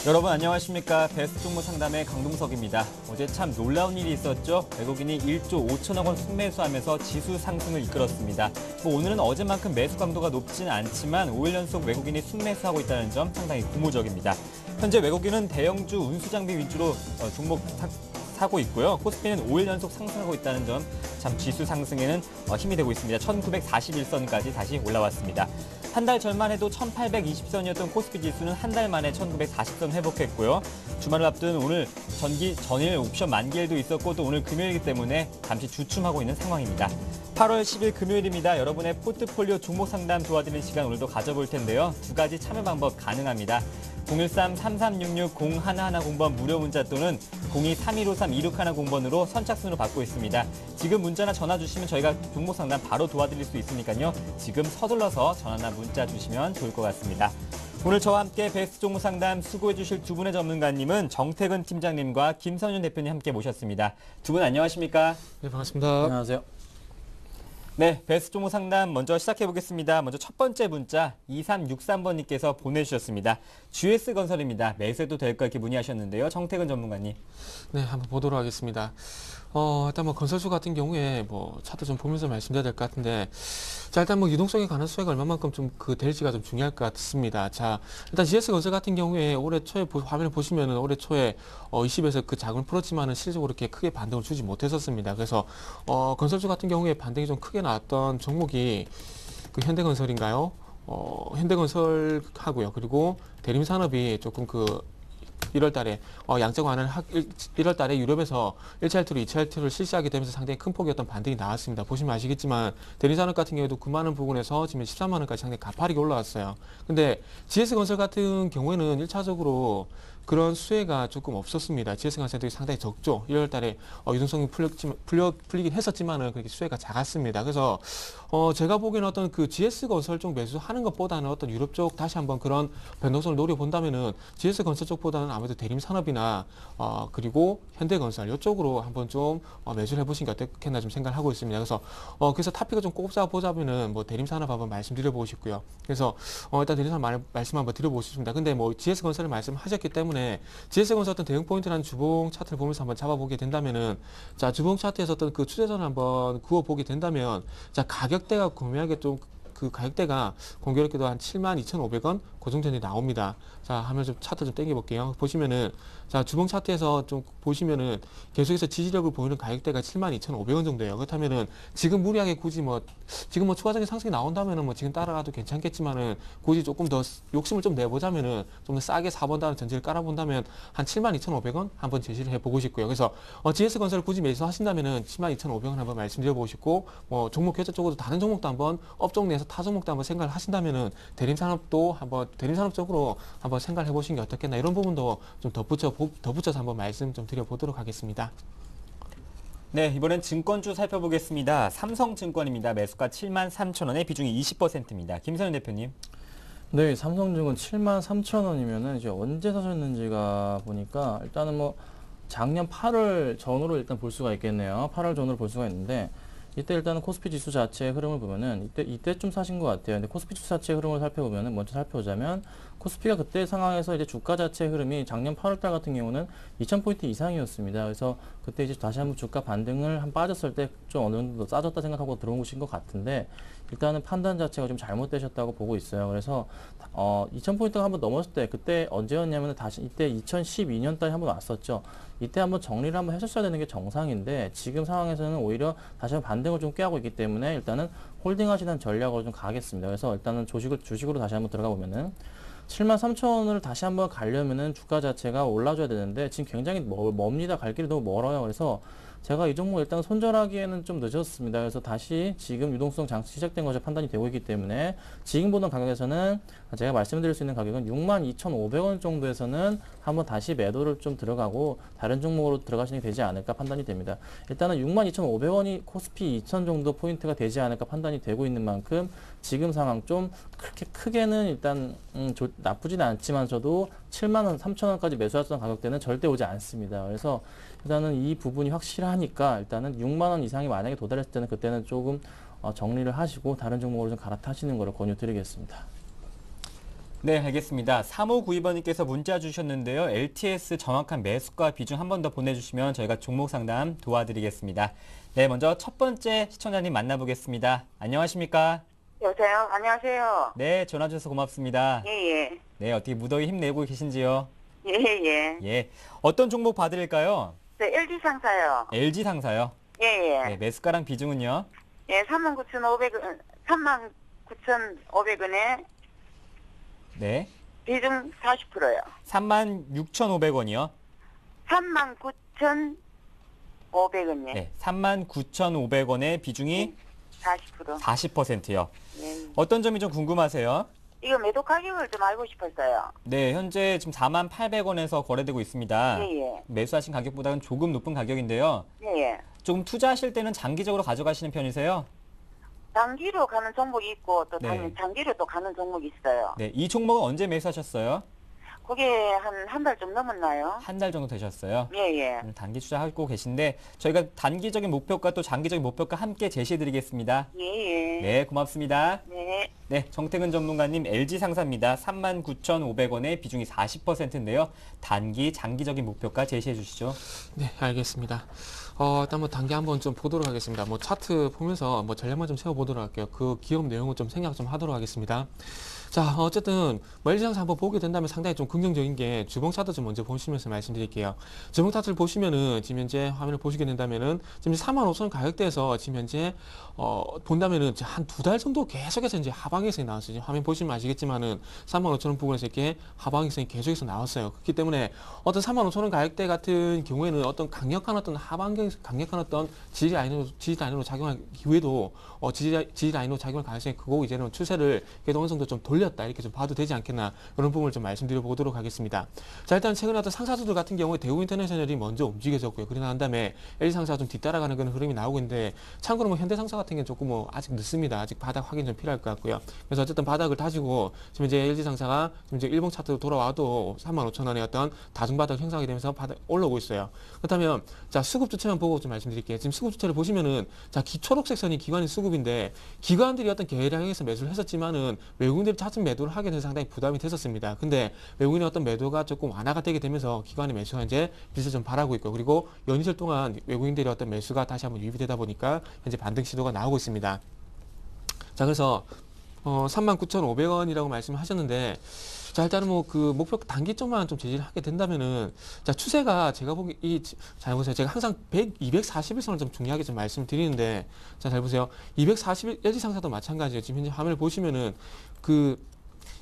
여러분 안녕하십니까. 베스트 종목 상담의 강동석입니다. 어제 참 놀라운 일이 있었죠. 외국인이 1조 5천억 원 순매수하면서 지수 상승을 이끌었습니다. 오늘은 어제만큼 매수 강도가 높진 않지만 5일 연속 외국인이 순매수하고 있다는 점 상당히 고무적입니다. 현재 외국인은 대형주 운수장비 위주로 종목 사고 있고요. 코스피는 5일 연속 상승하고 있다는 점 참 지수 상승에는 힘이 되고 있습니다. 1941선까지 다시 올라왔습니다. 한 달 전만 해도 1820선이었던 코스피 지수는 한 달 만에 1940선 회복했고요. 주말을 앞둔 오늘 전일 옵션 만기일도 있었고 또 오늘 금요일이기 때문에 잠시 주춤하고 있는 상황입니다. 8월 10일 금요일입니다. 여러분의 포트폴리오 종목 상담 도와드리는 시간 오늘도 가져볼 텐데요. 두 가지 참여 방법 가능합니다. 013-3366-0110번 무료 문자 또는 02-3153-2610번으로 선착순으로 받고 있습니다. 지금 문자나 전화 주시면 저희가 종목 상담 바로 도와드릴 수 있으니까요. 지금 서둘러서 전화나 문자 주시면 좋을 것 같습니다. 오늘 저와 함께 베스트 종목 상담 수고해 주실 두 분의 전문가님은 정태근 팀장님과 김선윤 대표님 함께 모셨습니다. 두 분 안녕하십니까? 네, 반갑습니다. 안녕하세요. 네, 베스트 종목 상담 먼저 시작해 보겠습니다. 먼저 첫 번째 문자 2363번님께서 보내주셨습니다. GS건설입니다. 매수해도 될까 이렇게 문의하셨는데요. 정태근 전문가님. 네, 한번 보도록 하겠습니다. 일단 건설주 같은 경우에 차트 좀 보면서 말씀드려야 될 것 같은데, 자, 일단 유동성에 관한 수혜가 얼마만큼 좀 될지가 좀 중요할 것 같습니다. 자, 일단 GS건설 같은 경우에 올해 초에 화면을 보시면은 올해 초에 20에서 그 자금을 풀었지만은 실질적으로 이렇게 크게 반등을 주지 못했었습니다. 그래서 건설주 같은 경우에 반등이 좀 크게 나왔던 종목이 그 현대건설인가요? 현대건설하고요. 그리고 대림산업이 조금 1월 달에 양적 완화를 1월 달에 유럽에서 1차 할투로 2차 할투를 실시하게 되면서 상당히 큰 폭의 어떤 반등이 나왔습니다. 보시면 아시겠지만 대림산업 같은 경우에도 9만 원 부근에서 지금 13만 원까지 상당히 가파르게 올라왔어요. 근데 GS건설 같은 경우에는 1차적으로 그런 수혜가 조금 없었습니다. GS건설도 상당히 적죠. 1월 달에 유동성이 풀리긴 했었지만은 그렇게 수혜가 작았습니다. 그래서 제가 보기에는 어떤 그 GS건설 쪽 매수하는 것보다는 어떤 유럽 쪽 다시 한번 그런 변동성을 노려본다면은 GS건설 쪽보다는 아무래도 대림산업이나 그리고 현대건설 이쪽으로 한번 좀 매수를 해보신 게 어떻겠나 좀 생각을 하고 있습니다. 그래서 타픽을 좀 꼽아보자면은 대림산업 한번 말씀드려보고 싶고요. 그래서 일단 대림산업 말씀 한번 드려보고 싶습니다. 근데 GS건설을 말씀하셨기 때문에 GS건설 어떤 대응 포인트라는 주봉 차트를 보면서 한번 잡아보게 된다면은, 자, 주봉 차트에서 어떤 그 추세선을 한번 그어보게 된다면, 자, 가격대가 구매하기 좀 그 가격대가 공교롭게도 한 72,500원 그 정도 나옵니다. 자, 하면 좀 차트 좀 당겨볼게요. 보시면은, 자, 주봉 차트에서 좀 보시면은 계속해서 지지력을 보이는 가격대가 72,500원 정도예요. 그렇다면은 지금 무리하게 굳이 지금 추가적인 상승이 나온다면은 지금 따라가도 괜찮겠지만은 굳이 조금 더 욕심을 좀 내보자면은 좀 더 싸게 사본다는 전제를 깔아본다면 한 72,500원 한번 제시를 해보고 싶고요. 그래서 GS건설을 굳이 매수하신다면은 72,500원 한번 말씀드려보고 싶고, 종목 결제 쪽으로 다른 종목도 한번 업종 내에서 타 종목도 한번 생각을 하신다면은 대림산업 쪽으로 한번 생각을 해보신 게 어떻겠나, 이런 부분도 좀 덧붙여서 한번 말씀 좀 드려보도록 하겠습니다. 네, 이번엔 증권주 살펴보겠습니다. 삼성증권입니다. 매수가 73,000원에 비중이 20%입니다. 김선윤 대표님. 네, 삼성증권 73,000원이면은 이제 언제 사셨는지가 보니까 일단은 작년 8월 전후로 일단 볼 수가 있겠네요. 8월 전후로 볼 수가 있는데, 이때 일단은 코스피 지수 자체의 흐름을 보면은 이때쯤 사신 것 같아요. 근데 코스피 지수 자체의 흐름을 살펴보면은, 먼저 살펴보자면 코스피가 그때 상황에서 이제 주가 자체의 흐름이 작년 8월 달 같은 경우는 2,000포인트 이상이었습니다. 그래서 그때 이제 다시 한번 주가 반등을 빠졌을 때 좀 어느 정도 싸졌다 생각하고 들어온 것인 것 같은데, 일단은 판단 자체가 좀 잘못되셨다고 보고 있어요. 그래서 2,000포인트가 한번 넘었을 때, 그때 언제였냐면 다시 이때 2012년 달에 한번 왔었죠. 이때 한번 정리를 한번 했었어야 되는 게 정상인데, 지금 상황에서는 오히려 다시 한번 반등을 좀 꾀하고 있기 때문에 일단은 홀딩하시는 전략으로 좀 가겠습니다. 그래서 일단은 주식으로 다시 한번 들어가 보면은 73,000원을 다시 한번 가려면은 주가 자체가 올라줘야 되는데 지금 굉장히 멉니다. 갈 길이 너무 멀어요. 그래서 제가 이 종목 일단 손절하기에는 좀 늦었습니다. 그래서 다시 지금 유동성 장치 시작된 것이 판단이 되고 있기 때문에 지금 보는 가격에서는 제가 말씀드릴 수 있는 가격은 62,500원 정도에서는 한번 다시 매도를 좀 들어가고 다른 종목으로 들어가시는 게 되지 않을까 판단이 됩니다. 일단은 62,500원이 코스피 2,000 정도 포인트가 되지 않을까 판단이 되고 있는 만큼 지금 상황 좀 그렇게 크게는 일단 나쁘지는 않지만 저도 7만원, 3천원까지 매수했던 가격대는 절대 오지 않습니다. 그래서 일단은 이 부분이 확실하니까 일단은 6만원 이상이 만약에 도달했을 때는 그때는 조금 정리를 하시고 다른 종목으로 좀 갈아타시는 거를 권유드리겠습니다. 네, 알겠습니다. 3592번님께서 문자 주셨는데요. LTS 정확한 매수가 비중 한 번 더 보내주시면 저희가 종목 상담 도와드리겠습니다. 네, 먼저 첫 번째 시청자님 만나보겠습니다. 안녕하십니까? 여보세요? 안녕하세요. 네, 전화 주셔서 고맙습니다. 예. 네, 어떻게 무더위 힘내고 계신지요? 예. 예, 어떤 종목 봐드릴까요? 저 LG 상사요. LG 상사요. 예. 네, 매수가랑 비중은요? 예, 39,500원, 39,500원에 네, 비중 40%요. 36,500원이요. 39,500원에 네, 39,500원의 비중이 40%. 40%요. 예. 어떤 점이 좀 궁금하세요? 이거 매도 가격을 좀 알고 싶었어요. 네, 현재 지금 48,000원에서 거래되고 있습니다. 예. 매수하신 가격보다는 조금 높은 가격인데요. 예. 조금 투자하실 때는 장기적으로 가져가시는 편이세요? 단기로 가는 종목이 있고 또 네. 장기로 또 가는 종목이 있어요. 네, 이 종목은 언제 매수하셨어요? 그게 한 달 좀 넘었나요? 한 달 정도 되셨어요. 예. 단기 투자하고 계신데 저희가 단기적인 목표가 또 장기적인 목표가 함께 제시해드리겠습니다. 예. 네, 고맙습니다. 네. 네, 정태근 전문가님 LG 상사입니다. 39,500원의 비중이 40%인데요. 단기, 장기적인 목표가 제시해 주시죠. 네, 알겠습니다. 일단 뭐 단계 한번 좀 보도록 하겠습니다. 뭐 차트 보면서 뭐 전략만 좀 세워보도록 할게요. 그 기업 내용을 좀 생각 좀 하도록 하겠습니다. 자, 어쨌든 뭐 LG상사 한번 보게 된다면 상당히 좀 긍정적인 게 주봉 차트 좀 먼저 보시면서 말씀드릴게요. 주봉 차트를 보시면은 지금 현재 화면을 보시게 된다면은 지금 45,000원 가격대에서 지금 현재 본다면은 한 두 달 정도 계속해서 이제 하방일성이 나왔어요. 지금 화면 보시면 아시겠지만은 45,000원 부분에서 이렇게 하방일성이 계속해서 나왔어요. 그렇기 때문에 어떤 45,000원 가격대 같은 경우에는 어떤 강력한 어떤 강력한 어떤 지지 라인으로 작용할 이후에도 지지 라인으로 작용할 가능성이 크고 이제는 추세를 그래도 어느 정도 좀 돌렸다 이렇게 좀 봐도 되지 않겠나 이런 부분을 좀 말씀드려 보도록 하겠습니다. 자, 일단 최근에 어떤 상사주들 같은 경우에 대우인터내셔널이 먼저 움직여졌고요. 그러고 난 다음에 LG상사가 좀 뒤따라가는 그런 흐름이 나오고 있는데 참고로 뭐 현대상사 같은 경우는 조금 뭐 아직 늦습니다. 아직 바닥 확인 좀 필요할 것 같고요. 그래서 어쨌든 바닥을 다지고 지금 이제 LG상사가 지금 이제 일봉 차트로 돌아와도 35,000원의 어떤 다중바닥 형성하게 되면서 바닥 올라오고 있어요. 그렇다면 자, 수급 주체만 보고 좀 말씀드릴게요. 지금 수급 주체를 보시면은 자, 초록색 선이 기관인 수급인데 기관들이 어떤 계량에서 매수를 했었지만은 외국인들이 잦은 매도를 하게 돼서 상당히 부담이 됐었습니다. 근데 외국인의 어떤 매도가 조금 완화가 되게 되면서 기관의 매수가 이제 빚을 좀 바라고 있고 그리고 연이틀 동안 외국인들의 어떤 매수가 다시 한번 유입이 되다 보니까 현재 반등 시도가 나오고 있습니다. 자, 그래서 39,500원이라고 말씀을 하셨는데 자, 일단은 뭐 그 목표 단기 쪽만 좀 제시를 하게 된다면은 자, 추세가 제가 보기 잘 보세요. 제가 항상 241선을 좀 중요하게 좀 말씀을 드리는데 자, 잘 보세요. 241 LG 상사도 마찬가지예요. 지금 현재 화면을 보시면은 그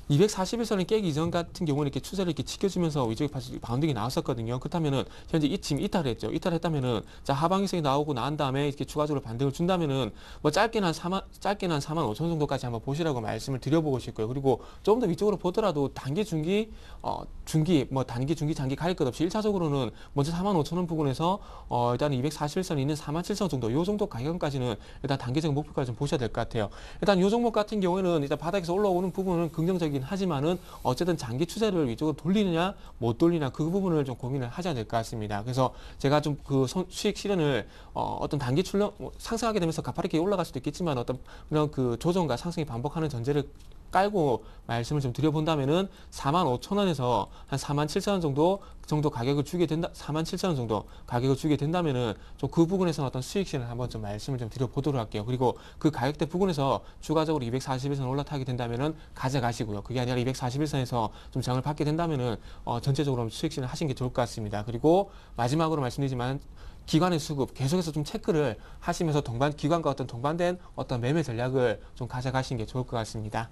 241선을 깨기 이전 같은 경우는 이렇게 추세를 이렇게 지켜주면서 위쪽에 바운딩이 나왔었거든요. 그렇다면은 현재 지금 이탈했죠. 이탈했다면은 자, 하방일성이 나오고 난 다음에 이렇게 추가적으로 반등을 준다면은 뭐 짧게는 한 45,000원 정도까지 한번 보시라고 말씀을 드려보고 싶고요. 그리고 조금 더 위쪽으로 보더라도 단기, 중기, 뭐 단기, 중기, 장기 가릴 것 없이 1차적으로는 먼저 45,000원 부분에서 일단 241선이 있는 47,000원 정도, 요 정도 가격까지는 일단 단기적인 목표까지 좀 보셔야 될 것 같아요. 일단 요 종목 같은 경우에는 일단 바닥에서 올라오는 부분은 긍정적인 하지만은 어쨌든 장기 추세를 위쪽으로 돌리느냐 못 돌리냐 그 부분을 좀 고민을 하셔야 될 것 같습니다. 그래서 제가 좀 그 수익 실현을 어떤 단기 출렁 상승하게 되면서 가파르게 올라갈 수도 있겠지만 어떤 그런 그 조정과 상승이 반복하는 전제를 깔고 말씀을 좀 드려본다면은 45,000원에서 한 47,000원 정도 가격을 주게 된다, 47,000원 정도 가격을 주게 된다면은 좀 그 부분에서는 어떤 수익 실현 한번 좀 말씀을 좀 드려보도록 할게요. 그리고 그 가격대 부분에서 추가적으로 241선 올라타게 된다면은 가져가시고요. 그게 아니라 241선에서 좀 장을 받게 된다면은 전체적으로 수익 실현 하시는 게 좋을 것 같습니다. 그리고 마지막으로 말씀드리지만 기관의 수급 계속해서 좀 체크를 하시면서 기관과 어떤 동반된 어떤 매매 전략을 좀 가져가시는 게 좋을 것 같습니다.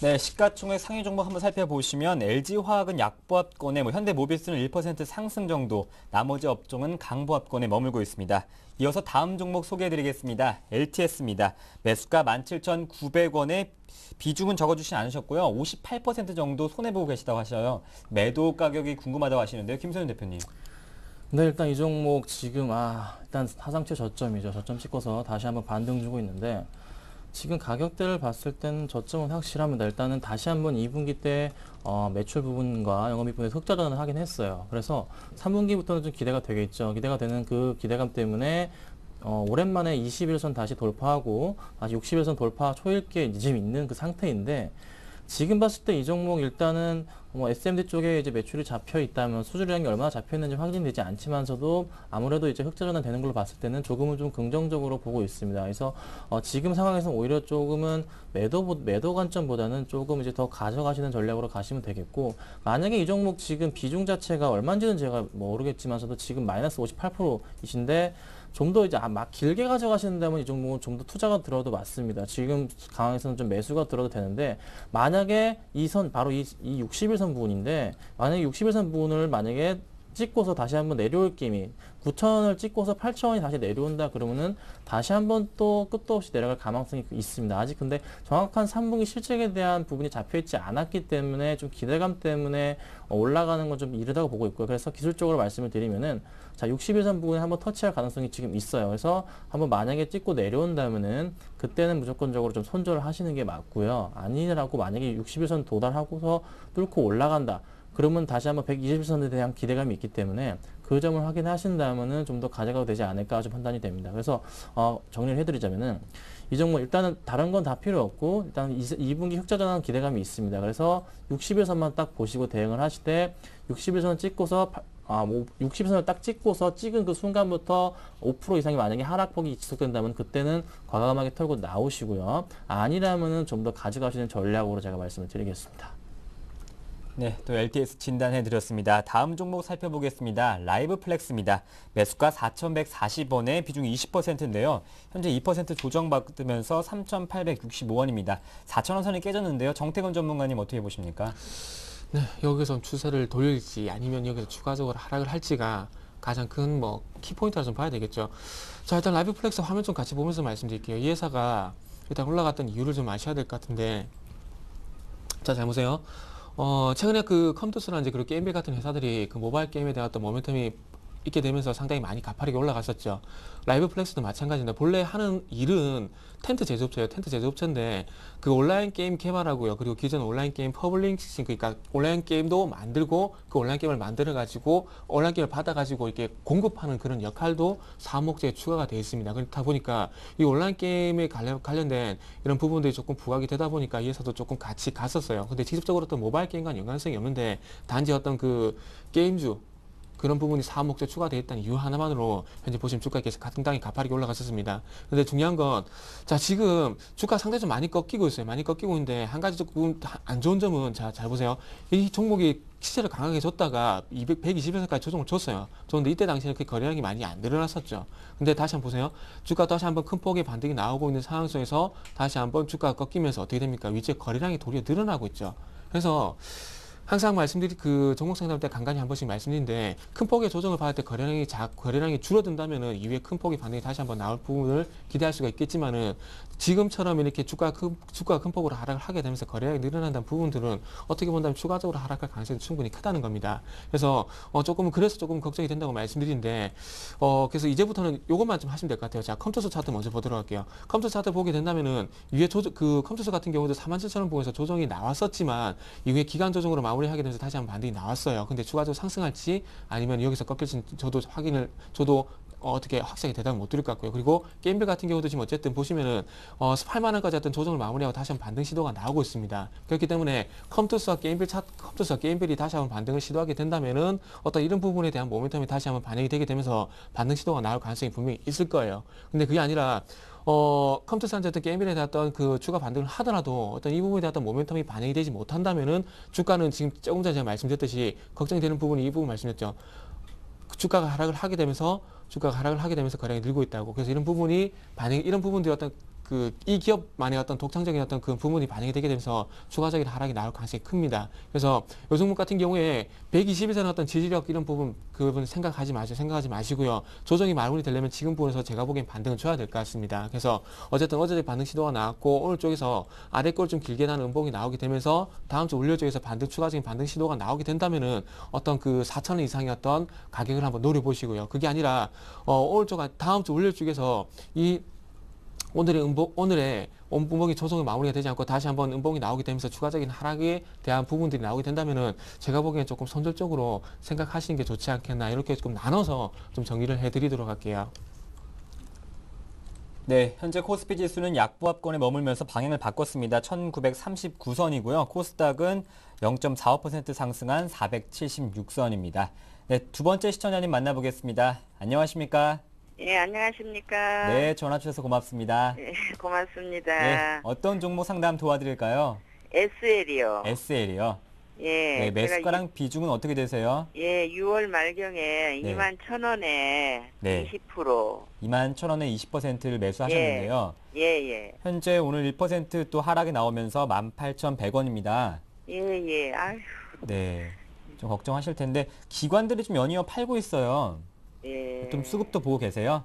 네, 시가총액 상위 종목 한번 살펴보시면 LG화학은 약보합권에 현대모비스는 1% 상승 정도, 나머지 업종은 강보합권에 머물고 있습니다. 이어서 다음 종목 소개해드리겠습니다. LTS입니다. 매수가 17,900원에 비중은 적어주진 않으셨고요. 58% 정도 손해보고 계시다고 하셔요. 매도 가격이 궁금하다고 하시는데요. 김소연 대표님. 네, 일단 이 종목 지금 일단 하상체 저점이죠. 저점 찍고서 다시 한번 반등 주고 있는데 지금 가격대를 봤을 때는 저점은 확실합니다. 일단은 다시 한번 2분기 때 매출 부분과 영업이익 부분에서 흑자 전환을 하긴 했어요. 그래서 3분기부터는 좀 기대가 되겠죠. 기대가 되는 그 기대감 때문에 오랜만에 21선 다시 돌파하고 다시 61선 돌파 초읽기에 지금 있는 그 상태인데 지금 봤을 때 이 종목 일단은 뭐 SMD 쪽에 이제 매출이 잡혀 있다면 수주량이 얼마나 잡혀 있는지 확인되지 않지만서도 아무래도 이제 흑자 전환 되는 걸로 봤을 때는 조금은 좀 긍정적으로 보고 있습니다. 그래서 지금 상황에서는 오히려 조금은 매도 관점보다는 조금 이제 더 가져가시는 전략으로 가시면 되겠고, 만약에 이 종목 지금 비중 자체가 얼마인지는 제가 모르겠지만서도 지금 마이너스 58%이신데 좀 더 이제 막 길게 가져가신다면 이 종목은 좀 더 투자가 들어도 맞습니다. 지금 강황에서는 좀 매수가 들어도 되는데, 만약에 이 선 바로 이 60일선 부분인데, 만약에 60일선 부분을 만약에 찍고서 다시 한번 내려올 기미 9,000원을 찍고서 8,000원이 다시 내려온다 그러면은 다시 한번 또 끝도 없이 내려갈 가능성이 있습니다. 아직 근데 정확한 3분기 실적에 대한 부분이 잡혀 있지 않았기 때문에 좀 기대감 때문에 올라가는 건 좀 이르다고 보고 있고요. 그래서 기술적으로 말씀을 드리면은 자, 60일선 부분에 한번 터치할 가능성이 지금 있어요. 그래서 한번 만약에 찍고 내려온다면은 그때는 무조건적으로 좀 손절을 하시는 게 맞고요. 아니라고 만약에 60일선 도달하고서 뚫고 올라간다. 그러면 다시 한번 120선에 대한 기대감이 있기 때문에 그 점을 확인하신다면은 좀 더 가져가도 되지 않을까 좀 판단이 됩니다. 그래서 정리를 해드리자면은 이 종목 일단은 다른 건 다 필요 없고 일단 2분기 흑자 전환 기대감이 있습니다. 그래서 60일선만 딱 보시고 대응을 하실 때 60일선 찍고서 60선을 딱 찍고서 찍은 그 순간부터 5% 이상이 만약에 하락폭이 지속된다면 그때는 과감하게 털고 나오시고요. 아니라면은 좀 더 가져가시는 전략으로 제가 말씀을 드리겠습니다. 네, 또 LTS 진단해드렸습니다. 다음 종목 살펴보겠습니다. 라이브 플렉스입니다. 매수가 4,140원에 비중 20%인데요. 현재 2% 조정받으면서 3,865원입니다. 4,000원 선이 깨졌는데요. 정태근 전문가님 어떻게 보십니까? 네, 여기서 추세를 돌릴지 아니면 여기서 추가적으로 하락을 할지가 가장 큰 키포인트라 좀 봐야 되겠죠. 자, 일단 라이브 플렉스 화면 좀 같이 보면서 말씀드릴게요. 이 회사가 일단 올라갔던 이유를 좀 아셔야 될 것 같은데, 자, 잘 보세요. 최근에 그 컴투스라든지 그리고 게임빌 같은 회사들이 그 모바일 게임에 대한 어떤 모멘텀이 있게 되면서 상당히 많이 가파르게 올라갔었죠. 라이브 플렉스도 마찬가지인데, 본래 하는 일은 텐트 제조업체예요. 텐트 제조업체인데 그 온라인 게임 개발하고요. 그리고 기존 온라인 게임 퍼블리싱, 그러니까 온라인 게임도 만들고 그 온라인 게임을 만들어 가지고 온라인 게임을 받아 가지고 이렇게 공급하는 그런 역할도 사업 목적에 추가가 되어 있습니다. 그렇다 보니까 이 온라인 게임에 관련된 이런 부분들이 조금 부각이 되다 보니까 이 회사도 조금 같이 갔었어요. 근데 직접적으로 어떤 모바일 게임과는 연관성이 없는데, 단지 어떤 그 게임주 그런 부분이 사업 목적 추가되어 있다는 이유 하나만으로 현재 보시면 주가가 계속 상당히 가파르게 올라갔었습니다. 근데 중요한 건, 자, 지금 주가 상당히 좀 많이 꺾이고 있어요. 많이 꺾이고 있는데, 한 가지 조금 안 좋은 점은, 자, 잘 보세요. 이 종목이 시세를 강하게 줬다가 120에서까지 조정을 줬어요. 줬는데 이때 당시에는 그 거래량이 많이 안 늘어났었죠. 근데 다시 한번 보세요. 주가 다시 한번 큰 폭의 반등이 나오고 있는 상황 속에서 다시 한번 주가가 꺾이면서 어떻게 됩니까? 위쪽에 거래량이 도리어 늘어나고 있죠. 그래서 항상 말씀드린 그 종목 상담 때 간간히 한 번씩 말씀드리는데, 큰 폭의 조정을 받을 때 거래량이 줄어든다면은 이후에 큰 폭의 반등이 다시 한번 나올 부분을 기대할 수가 있겠지만은, 지금처럼 이렇게 주가가 큰 폭으로 하락을 하게 되면서 거래량이 늘어난다는 부분들은 어떻게 본다면 추가적으로 하락할 가능성이 충분히 크다는 겁니다. 그래서 그래서 조금 걱정이 된다고 말씀드리는데, 그래서 이제부터는 요것만 좀 하시면 될 것 같아요. 자, 컴투스 차트 먼저 보도록 할게요. 컴투스 차트 보게 된다면은 위에 그 컴투스 같은 경우도 47,000원 부분에서 조정이 나왔었지만 이후에 기간 조정으로 마무리하게 되면서 다시 한번 반등이 나왔어요. 근데 추가적으로 상승할지 아니면 여기서 꺾일지 저도 어떻게 확실하게 대답을 못 드릴 것 같고요. 그리고 게임빌 같은 경우도 지금 어쨌든 보시면은 8만원까지 어떤 조정을 마무리하고 다시 한번 반등 시도가 나오고 있습니다. 그렇기 때문에 컴투스와 게임빌이 다시 한번 반등을 시도하게 된다면은 어떤 이런 부분에 대한 모멘텀이 다시 한번 반영이 되게 되면서 반등 시도가 나올 가능성이 분명히 있을 거예요. 근데 그게 아니라 컴투스한테 어떤 게임빌에 대한 어떤 그 추가 반등을 하더라도 어떤 이 부분에 대한 어떤 모멘텀이 반영이 되지 못한다면은 주가는 지금 조금 전에 제가 말씀드렸듯이 걱정이 되는 부분이 이 부분 말씀드렸죠. 주가가 하락을 하게 되면서 거래량이 늘고 있다고. 그래서 이런 부분들이 어떤 이 기업만의 어떤 독창적인 어떤 그 부분이 반영이 되게 되면서 추가적인 하락이 나올 가능성이 큽니다. 그래서 요 종목 같은 경우에 120일선 어떤 지지력 이런 부분, 그 부분 생각하지 마시고요. 조정이 마무리 되려면 지금 부분에서 제가 보기엔 반등을 줘야 될 것 같습니다. 그래서 어쨌든 어제 반등 시도가 나왔고, 오늘 쪽에서 아래 걸 좀 길게 나는 음봉이 나오게 되면서 다음 주 월요 쪽에서 추가적인 반등 시도가 나오게 된다면은 어떤 그 4,000원 이상의 어떤 가격을 한번 노려보시고요. 그게 아니라 오늘 쪽 다음 주 월요 쪽에서 오늘의 음봉이 조정이 마무리가 되지 않고 다시 한번 음봉이 나오게 되면서 추가적인 하락에 대한 부분들이 나오게 된다면은 제가 보기엔 조금 선절적으로 생각하시는 게 좋지 않겠나, 이렇게 조금 나눠서 좀 정리를 해드리도록 할게요. 네, 현재 코스피 지수는 약보합권에 머물면서 방향을 바꿨습니다. 1939선이고요. 코스닥은 0.45% 상승한 476선입니다. 네, 두 번째 시청자님 만나보겠습니다. 안녕하십니까? 예, 안녕하십니까. 네, 전화 주셔서 고맙습니다. 예, 고맙습니다. 네, 어떤 종목 상담 도와드릴까요? SL이요. SL이요. 예, 네, 매수가랑 비중은 어떻게 되세요? 예, 6월 말경에 네. 21,000원에 네. 20%. 21,000원에 20%를 매수하셨는데요. 예, 예. 현재 오늘 1% 또 하락이 나오면서 18,100원입니다. 예, 예. 아휴. 네, 좀 걱정하실 텐데 기관들이 좀 연이어 팔고 있어요. 예. 좀 수급도 보고 계세요?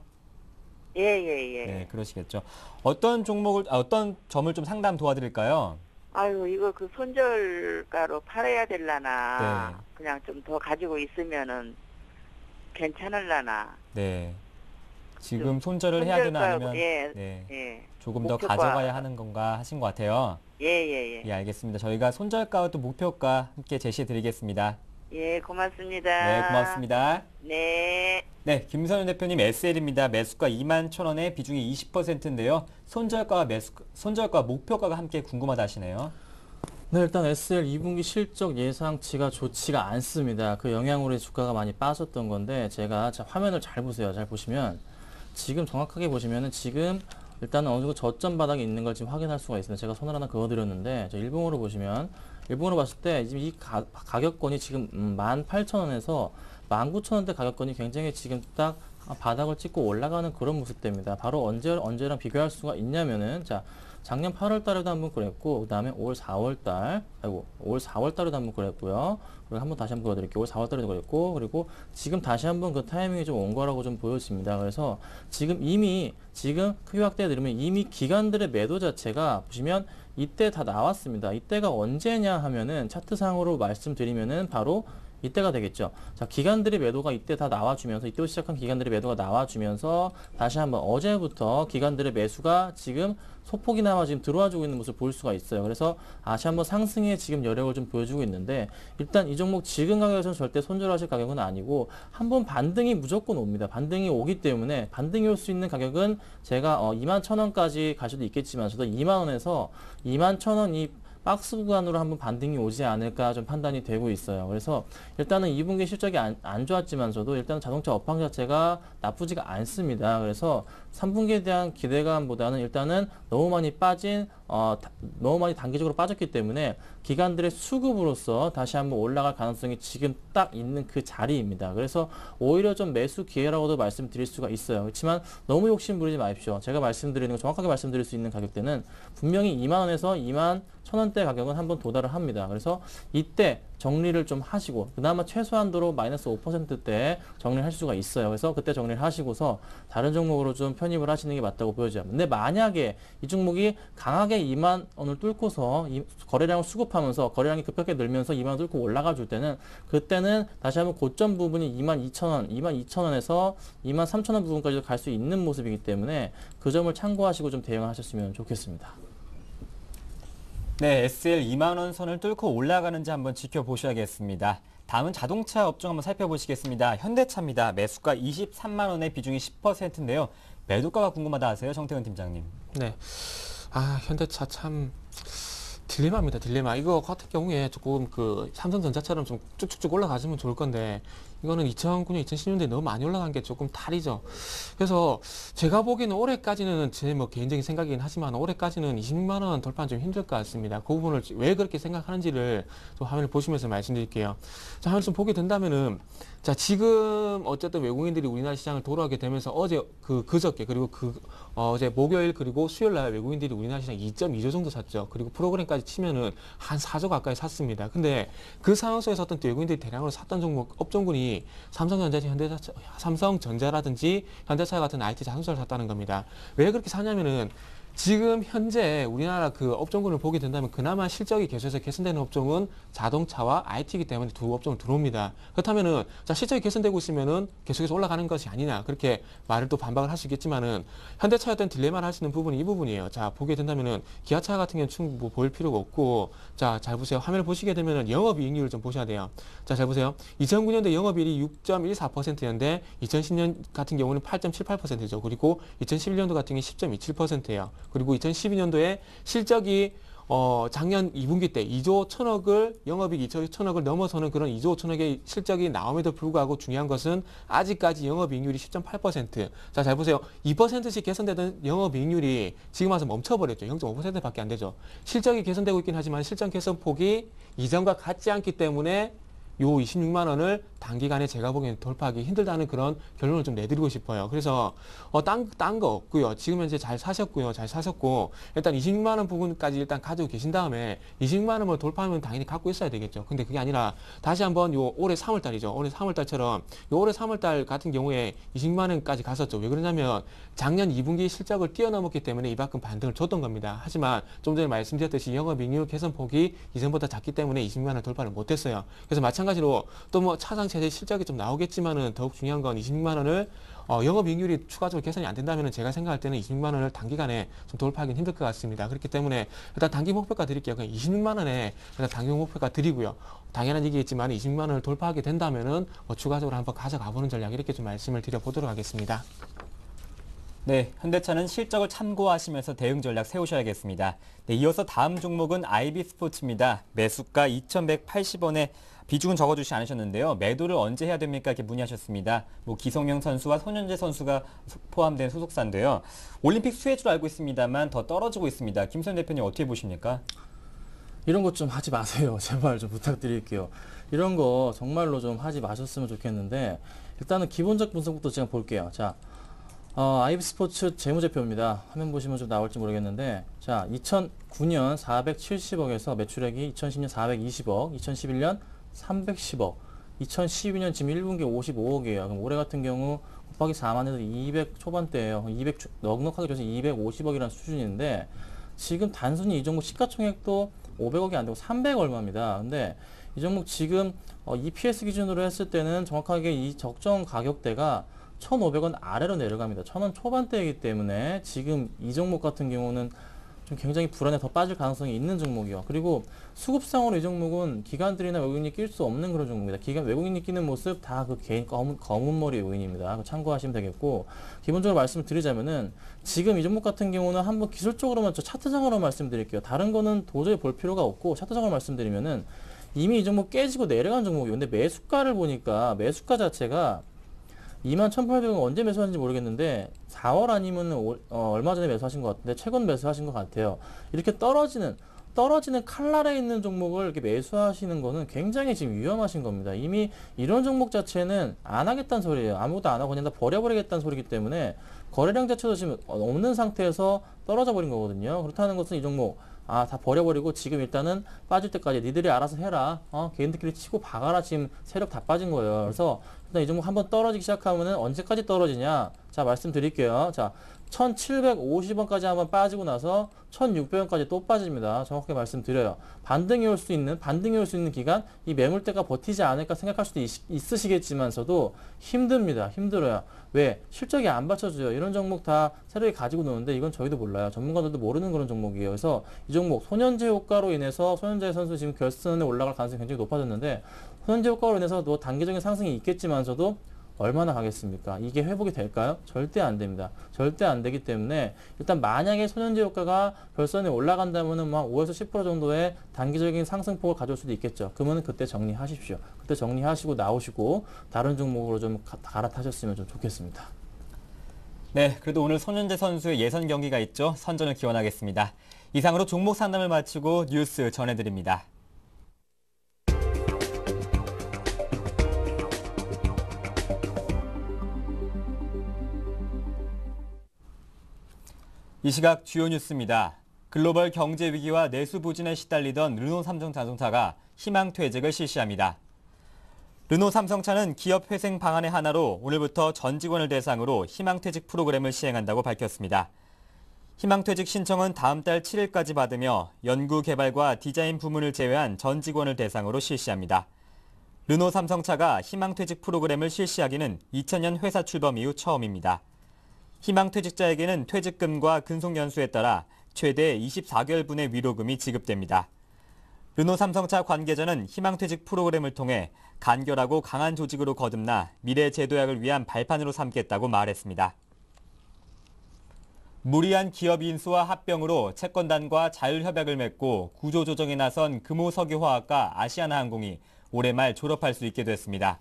예, 예, 예. 네, 그러시겠죠. 어떤 어떤 점을 좀 상담 도와드릴까요? 아유, 이거 그 손절가로 팔아야 될라나. 네. 그냥 좀 더 가지고 있으면은 괜찮을라나. 네. 지금 손절을 해야 되나 아니면 예, 네, 예. 조금 더 목표가- 가져가야 하는 건가 하신 것 같아요. 예, 예, 예, 예. 알겠습니다. 저희가 손절가와 또 목표가 함께 제시해 드리겠습니다. 예, 고맙습니다. 네, 고맙습니다. 네. 네, 김선윤 대표님 SL입니다. 매수가 21,000원에 비중이 20%인데요. 손절가 목표가가 함께 궁금하다 하시네요. 네, 일단 SL 2분기 실적 예상치가 좋지가 않습니다. 그 영향으로 주가가 많이 빠졌던 건데 제가 화면을 잘 보세요. 잘 보시면 지금 정확하게 보시면은 지금 일단은 어느 정도 저점 바닥에 있는 걸 지금 확인할 수가 있습니다. 제가 손을 하나 그어드렸는데 저 일봉으로 보시면 일봉으로 봤을 때 지금 이 가격권이 지금 18,000원에서 19,000원대 가격권이 굉장히 지금 딱 바닥을 찍고 올라가는 그런 모습입니다. 바로 언제랑 비교할 수가 있냐면은 자 작년 8월 달에도 한번 그랬고 그다음에 올 4월 달에도 한번 그랬고요. 그리고 한번 다시 한번 보여드릴게요. 올 4월 달에도 그랬고 그리고 지금 다시 한번 그 타이밍이 좀 온 거라고 좀 보여집니다. 그래서 지금 이미 지금 크기 확대해 드리면 이미 기관들의 매도 자체가 보시면 이때 다 나왔습니다. 이때가 언제냐 하면은 차트상으로 말씀드리면은 바로 이때가 되겠죠. 자, 기관들의 매도가 이때 다 나와주면서 이때부터 시작한 기관들의 매도가 나와주면서 다시 한번 어제부터 기관들의 매수가 지금 소폭이나마 지금 들어와주고 있는 모습을 볼 수가 있어요. 그래서 다시 한번 상승의 지금 여력을 좀 보여주고 있는데 일단 이 종목 지금 가격에서는 절대 손절하실 가격은 아니고 한번 반등이 무조건 옵니다. 반등이 오기 때문에 반등이 올 수 있는 가격은 제가 21,000원까지 갈 수도 있겠지만 저도 2만원에서 21,000원 이 박스 구간으로 한번 반등이 오지 않을까 좀 판단이 되고 있어요. 그래서 일단은 2분기 실적이 안 좋았지만서도 일단 자동차 업황 자체가 나쁘지가 않습니다. 그래서 3분기에 대한 기대감보다는 일단은 너무 많이 단기적으로 빠졌기 때문에 기관들의 수급으로서 다시 한번 올라갈 가능성이 지금 딱 있는 그 자리입니다. 그래서 오히려 좀 매수 기회라고도 말씀드릴 수가 있어요. 그렇지만 너무 욕심 부리지 마십시오. 제가 말씀드리는 거 정확하게 말씀드릴 수 있는 가격대는 분명히 2만원에서 21,000원대 가격은 한번 도달을 합니다. 그래서 이때 정리를 좀 하시고 그나마 최소한도로 마이너스 5%대 정리를 할 수가 있어요. 그래서 그때 정리를 하시고서 다른 종목으로 좀 편입을 하시는 게 맞다고 보여져요. 근데 만약에 이 종목이 강하게 2만 원을 뚫고서 거래량을 수급하면서 거래량이 급하게 늘면서 2만 원 뚫고 올라가 줄 때는 그때는 다시 한번 고점 부분이 22,000원, 22,000원에서 23,000원 부분까지도 갈 수 있는 모습이기 때문에 그 점을 참고하시고 좀 대응을 하셨으면 좋겠습니다. 네, SL 2만 원 선을 뚫고 올라가는지 한번 지켜보셔야겠습니다. 다음은 자동차 업종 한번 살펴보시겠습니다. 현대차입니다. 매수가 23만 원에 비중이 10%인데요. 매도가가 궁금하다 하세요, 정태근 팀장님. 네. 현대차 참 딜레마입니다. 딜레마. 이거 같은 경우에 조금 그 삼성전자처럼 좀 쭉쭉쭉 올라가시면 좋을 건데 이거는 2009년, 2010년대에 너무 많이 올라간 게 조금 탈이죠. 그래서 제가 보기에는 올해까지는 제 뭐 개인적인 생각이긴 하지만 올해까지는 26만 원 돌파는 좀 힘들 것 같습니다. 그 부분을 왜 그렇게 생각하는지를 좀 화면을 보시면서 말씀드릴게요. 자, 화면을 좀 보게 된다면은 자, 지금 어쨌든 외국인들이 우리나라 시장을 돌아오게 되면서 어제 그저께 그리고 어제 목요일 그리고 수요일 날 외국인들이 우리나라 시장 2.2조 정도 샀죠. 그리고 프로그램까지 치면은 한 4조 가까이 샀습니다. 근데 그 상황 속에서 어떤 외국인들이 대량으로 샀던 종목 업종군이 삼성전자라든지 현대차 같은 IT 자동차를 샀다는 겁니다. 왜 그렇게 사냐면은 지금 현재 우리나라 그 업종군을 보게 된다면 그나마 실적이 계속해서 개선되는 업종은 자동차와 IT이기 때문에 두 업종을 들어옵니다. 그렇다면은 자 실적이 개선되고 있으면은 계속해서 올라가는 것이 아니냐 그렇게 말을 또 반박을 할 수 있겠지만은 현대차의 어떤 딜레마를 할 수 있는 부분이 이 부분이에요. 자 보게 된다면은 기아차 같은 경우는 충분히 뭐 보일 필요가 없고 자 잘 보세요. 화면을 보시게 되면은 영업이익률을 좀 보셔야 돼요. 자 잘 보세요. 2009년도 영업이익이 6.14%였는데 2010년 같은 경우는 8.78%죠. 그리고 2011년도 같은 경우는 10.27%예요. 그리고 2012년도에 실적이 작년 2분기 때 2조 1천억을 영업이익 2조 1천억을 넘어서는 그런 2조 5천억의 실적이 나옴에도 불구하고 중요한 것은 아직까지 영업이익률이 10.8%. 자, 잘 보세요. 2%씩 개선되던 영업이익률이 지금 와서 멈춰버렸죠. 0.5%밖에 안 되죠. 실적이 개선되고 있긴 하지만 실적 개선 폭이 이전과 같지 않기 때문에 요 26만 원을 단기간에 제가 보기에는 돌파하기 힘들다는 그런 결론을 좀 내드리고 싶어요. 그래서 딴 거 없고요. 지금 현재 잘 사셨고요. 잘 사셨고 일단 26만 원 부분까지 일단 가지고 계신 다음에 26만 원을 돌파하면 당연히 갖고 있어야 되겠죠. 근데 그게 아니라 다시 한번 요 올해 3월 달이죠. 올해 3월 달처럼 요 올해 3월 달 같은 경우에 26만 원까지 갔었죠. 왜 그러냐면 작년 2분기 실적을 뛰어넘었기 때문에 이만큼 반등을 줬던 겁니다. 하지만 좀 전에 말씀드렸듯이 영업이익률 개선 폭이 이전보다 작기 때문에 26만 원 돌파를 못했어요. 그래서 마찬가지로 또 뭐 차상 세제 실적이 좀 나오겠지만은 더욱 중요한 건 26만 원을 영업이익률이 추가적으로 개선이 안 된다면 제가 생각할 때는 26만 원을 단기간에 좀 돌파하기는 힘들 것 같습니다. 그렇기 때문에 일단 단기 목표가 드릴게요. 그냥 26만 원에 일단 단기 목표가 드리고요. 당연한 얘기겠지만 26만 원을 돌파하게 된다면은 추가적으로 한번 가져가 보는 전략 이렇게 좀 말씀을 드려보도록 하겠습니다. 네, 현대차는 실적을 참고하시면서 대응 전략 세우셔야겠습니다. 네, 이어서 다음 종목은 IB스포츠입니다. 매수가 2,180원에 비중은 적어주지 않으셨는데요. 매도를 언제 해야 됩니까? 이렇게 문의하셨습니다. 뭐 기성용 선수와 손현재 선수가 포함된 소속사인데요. 올림픽 수혜주로 알고 있습니다만 더 떨어지고 있습니다. 김선 대표님 어떻게 보십니까? 이런 것 좀 하지 마세요. 제발 좀 부탁드릴게요. 이런 거 정말로 좀 하지 마셨으면 좋겠는데 일단은 기본적 분석부터 제가 볼게요. 자, IB스포츠 재무제표입니다. 화면 보시면 좀 나올지 모르겠는데 자, 2009년 470억에서 매출액이 2010년 420억, 2011년 310억, 2012년 지금 1분기 55억이에요. 그럼 올해 같은 경우 곱하기 4만 해서 200 초반대예요. 200 넉넉하게 줘서 250억이라는 수준인데 지금 단순히 이 종목 시가총액도 500억이 안 되고 300 얼마입니다. 근데 이 종목 지금 EPS 기준으로 했을 때는 정확하게 이 적정 가격대가 1,500원 아래로 내려갑니다. 1,000원 초반대이기 때문에 지금 이 종목 같은 경우는 좀 굉장히 불안에 더 빠질 가능성이 있는 종목이요. 그리고 수급상으로 이 종목은 기관들이나 외국인이 낄 수 없는 그런 종목입니다. 외국인이 끼는 모습 다 그 개인 검은 머리 외국인입니다. 참고하시면 되겠고 기본적으로 말씀을 드리자면은 지금 이 종목 같은 경우는 한번 기술적으로만 차트상으로 말씀드릴게요. 다른 거는 도저히 볼 필요가 없고 차트상으로 말씀드리면은 이미 이 종목 깨지고 내려간 종목이에요. 근데 매수가를 보니까 매수가 자체가 21,800원 언제 매수하신지 모르겠는데 4월 아니면 얼마 전에 매수하신 것 같은데 최근 매수하신 것 같아요. 이렇게 떨어지는 칼날에 있는 종목을 이렇게 매수하시는 거는 굉장히 지금 위험하신 겁니다. 이미 이런 종목 자체는 안 하겠다는 소리예요. 아무것도 안 하고 그냥 다 버려버리겠다는 소리이기 때문에 거래량 자체도 지금 없는 상태에서 떨어져 버린 거거든요. 그렇다는 것은 이 종목 다 버려버리고 지금 일단은 빠질 때까지 니들이 알아서 해라. 개인들끼리 치고 박아라. 지금 세력 다 빠진 거예요. 그래서 일단 이 종목 한번 떨어지기 시작하면은 언제까지 떨어지냐? 자, 말씀드릴게요. 자, 1,750원까지 한번 빠지고 나서 1,600원까지 또 빠집니다. 정확하게 말씀드려요. 반등이 올 수 있는 기간, 이 매물대가 버티지 않을까 생각할 수도 있으시겠지만서도 힘듭니다. 힘들어요. 왜? 실적이 안 받쳐줘요. 이런 종목 다 세력이 가지고 노는데 이건 저희도 몰라요. 전문가들도 모르는 그런 종목이에요. 그래서 이 종목 손현재 효과로 인해서 손현재 선수 지금 결선에 올라갈 가능성이 굉장히 높아졌는데 손현재 효과로 인해서 또 단기적인 상승이 있겠지만서도 얼마나 가겠습니까? 이게 회복이 될까요? 절대 안 됩니다. 절대 안 되기 때문에 일단 만약에 손현재 효과가 결선에 올라간다면은 막 5에서 10% 정도의 단기적인 상승폭을 가져올 수도 있겠죠. 그러면 그때 정리하십시오. 그때 정리하시고 나오시고 다른 종목으로 좀 갈아타셨으면 좀 좋겠습니다. 네, 그래도 오늘 손현재 선수의 예선 경기가 있죠. 선전을 기원하겠습니다. 이상으로 종목 상담을 마치고 뉴스 전해드립니다. 이 시각 주요 뉴스입니다. 글로벌 경제 위기와 내수 부진에 시달리던 르노 삼성 자동차가 희망퇴직을 실시합니다. 르노 삼성차는 기업 회생 방안의 하나로 오늘부터 전 직원을 대상으로 희망퇴직 프로그램을 시행한다고 밝혔습니다. 희망퇴직 신청은 다음 달 7일까지 받으며 연구 개발과 디자인 부문을 제외한 전 직원을 대상으로 실시합니다. 르노 삼성차가 희망퇴직 프로그램을 실시하기는 2000년 회사 출범 이후 처음입니다. 희망퇴직자에게는 퇴직금과 근속연수에 따라 최대 24개월분의 위로금이 지급됩니다. 르노 삼성차 관계자는 희망퇴직 프로그램을 통해 간결하고 강한 조직으로 거듭나 미래 제도약을 위한 발판으로 삼겠다고 말했습니다. 무리한 기업 인수와 합병으로 채권단과 자율협약을 맺고 구조조정에 나선 금호석유화학과 아시아나항공이 올해 말 졸업할 수 있게 됐습니다.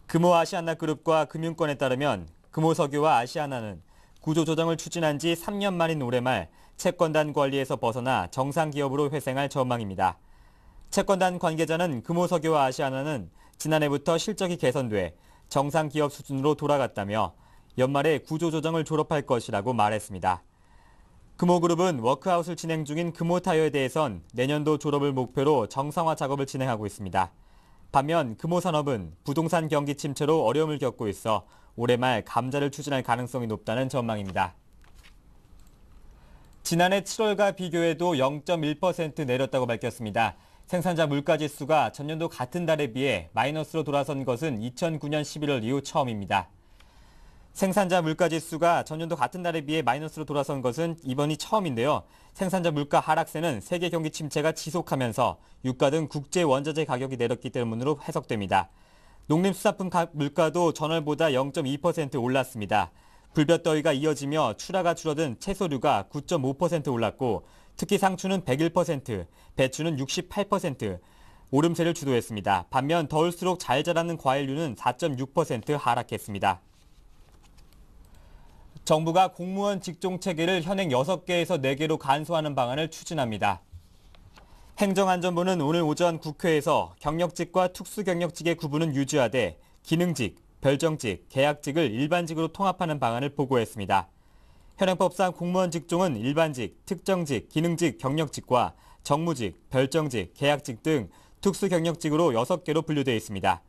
금호아시아나그룹과 금융권에 따르면 금호석유와 아시아나는 구조조정을 추진한 지 3년 만인 올해 말 채권단 관리에서 벗어나 정상기업으로 회생할 전망입니다. 채권단 관계자는 금호석유와 아시아나는 지난해부터 실적이 개선돼 정상기업 수준으로 돌아갔다며 연말에 구조조정을 졸업할 것이라고 말했습니다. 금호그룹은 워크아웃을 진행 중인 금호타이어에 대해선 내년도 졸업을 목표로 정상화 작업을 진행하고 있습니다. 반면 금호산업은 부동산 경기 침체로 어려움을 겪고 있어 올해 말 감자를 추진할 가능성이 높다는 전망입니다. 지난해 7월과 비교해도 0.1% 내렸다고 밝혔습니다. 생산자 물가지수가 전년도 같은 달에 비해 마이너스로 돌아선 것은 2009년 11월 이후 처음입니다. 생산자 물가지수가 전년도 같은 달에 비해 마이너스로 돌아선 것은 이번이 처음인데요. 생산자 물가 하락세는 세계 경기 침체가 지속하면서 유가 등 국제 원자재 가격이 내렸기 때문으로 해석됩니다. 농림수산품 물가도 전월보다 0.2% 올랐습니다. 불볕더위가 이어지며 출하가 줄어든 채소류가 9.5% 올랐고 특히 상추는 101%, 배추는 68% 오름세를 주도했습니다. 반면 더울수록 잘 자라는 과일류는 4.6% 하락했습니다. 정부가 공무원 직종 체계를 현행 6개에서 4개로 간소화하는 방안을 추진합니다. 행정안전부는 오늘 오전 국회에서 경력직과 특수경력직의 구분은 유지하되 기능직, 별정직, 계약직을 일반직으로 통합하는 방안을 보고했습니다. 현행법상 공무원 직종은 일반직, 특정직, 기능직, 경력직과 정무직, 별정직, 계약직 등 특수경력직으로 6개로 분류되어 있습니다.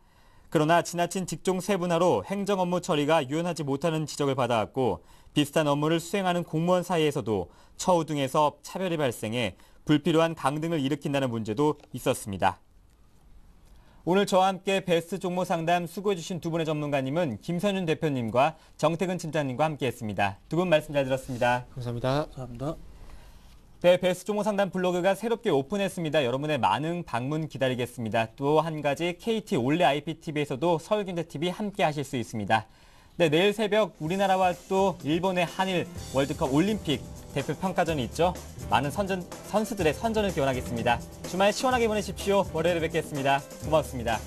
그러나 지나친 직종 세분화로 행정 업무 처리가 유연하지 못하는 지적을 받아왔고 비슷한 업무를 수행하는 공무원 사이에서도 처우 등에서 차별이 발생해 불필요한 강등을 일으킨다는 문제도 있었습니다. 오늘 저와 함께 베스트 종목 상담 수고해주신 두 분의 전문가님은 김선윤 대표님과 정태근 팀장님과 함께했습니다. 두 분 말씀 잘 들었습니다. 감사합니다. 감사합니다. 네, 베스트 종목 상담 블로그가 새롭게 오픈했습니다. 여러분의 많은 방문 기다리겠습니다. 또 한 가지 KT 올레 IPTV에서도 서울경제TV 함께 하실 수 있습니다. 네, 내일 새벽 우리나라와 또 일본의 한일 월드컵 올림픽 대표 평가전이 있죠. 많은 선수들의 선전을 기원하겠습니다. 주말 시원하게 보내십시오. 월요일에 뵙겠습니다. 고맙습니다.